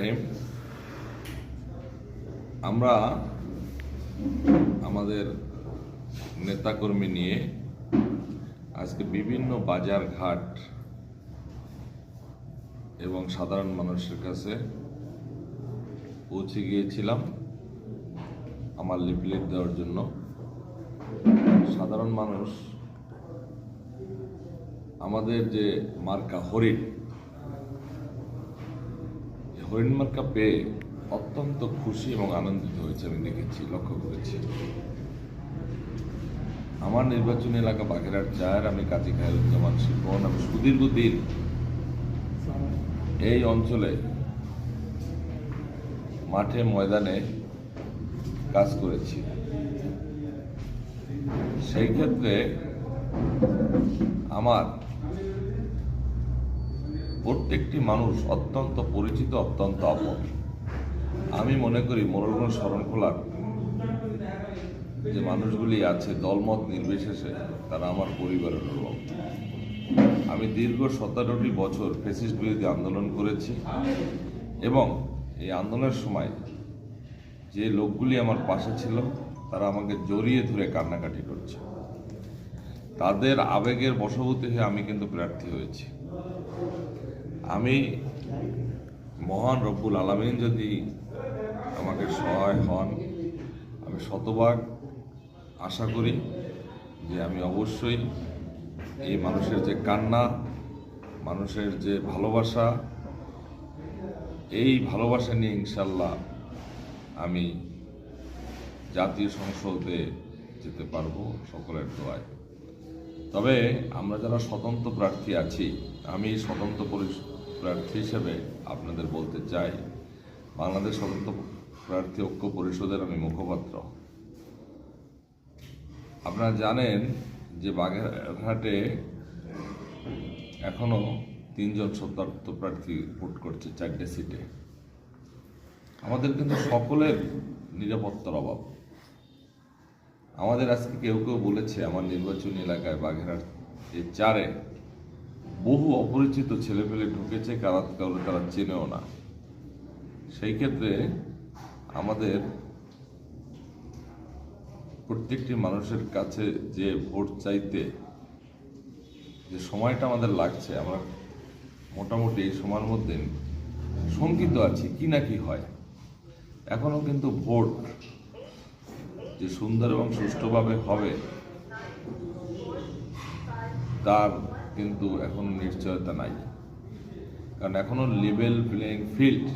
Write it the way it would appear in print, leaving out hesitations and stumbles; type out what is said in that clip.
রাহিম। আমরা আমাদের নেতাকর্মী নিয়ে আজকে বিভিন্ন বাজার ঘাট এবং সাধারণ মানুষের কাছে পৌঁছে গিয়েছিলাম আমার লিফলেট দেওয়ার জন্য। সাধারণ মানুষ আমাদের যে মার্কা হরিণ মার্কা পেয়ে অত্যন্ত খুশি এবং আনন্দিত হয়েছে। আমি দেখেছি, লক্ষ্য করেছি। আমার নির্বাচনী এলাকা বাগেরহাট 4, আমি কাজী খায়রুজ্জামান শিপন। আমি সুদীর্ঘদিন এই অঞ্চলে মাঠে ময়দানে কাজ করেছি। সেই ক্ষেত্রে আমার প্রত্যেকটি মানুষ অত্যন্ত পরিচিত, অত্যন্ত আপন। আমি মনে করি মোরলগঞ্জ শরণখোলার যে মানুষগুলি আছে দলমত নির্বিশেষে তারা আমার পরিবারের লোক। আমি দীর্ঘ 17টি বছর ফ্যাসিস্ট বিরোধী আন্দোলন করেছি এবং এই আন্দোলনের সময় যে লোকগুলি আমার পাশে ছিল তারা আমাকে জড়িয়ে ধরে কান্নাকাটি করছে। তাদের আবেগের বশবর্তী হয়ে আমি কিন্তু প্রার্থী হয়েছি। আমি মহান রব্বুল আলামিন যদি আমাকে সহায় হন, আমি শতভাগ আশা করি যে আমি অবশ্যই এই মানুষের যে কান্না, মানুষের যে ভালোবাসা, এই ভালোবাসা নিয়ে ইনশাল্লাহ আমি জাতীয় সংসদে যেতে পারবো সকলের দোয়ায়। তবে আমরা যারা স্বতন্ত্র প্রার্থী আছি, আমি স্বতন্ত্র প্রার্থী হিসেবে আপনাদের বলতে চাই, বাংলাদেশ স্বতন্ত্র প্রার্থী ঐক্য পরিষদের আমি মুখপাত্র। আপনারা জানেন যে বাগেরহাটে এখনো 3 জন স্বতন্ত্র প্রার্থী ভোট করছে 4টে সিটে। আমাদের কিন্তু সকলের নিরাপত্তার অভাব। আমাদের আজকে কেউ কেউ বলেছে আমার নির্বাচনী এলাকায় বাগেরহাট 4-এ বহু অপরিচিত ছেলেপেলে ঢুকেছে, কাউকে তারা চেনেও না। সেই ক্ষেত্রে আমাদের প্রত্যেকটি মানুষের কাছে যে ভোট চাইতে যে সময়টা আমাদের লাগছে, আমরা মোটামুটি এই সময়ের মধ্যে শঙ্কিত আছি কি না কি হয়। এখনো কিন্তু ভোট যে সুন্দর এবং সুষ্ঠুভাবে হবে তার কিন্তু এখনো নিশ্চয়তা নাই, কারণ এখনো লেভেল প্লেইং ফিল্ড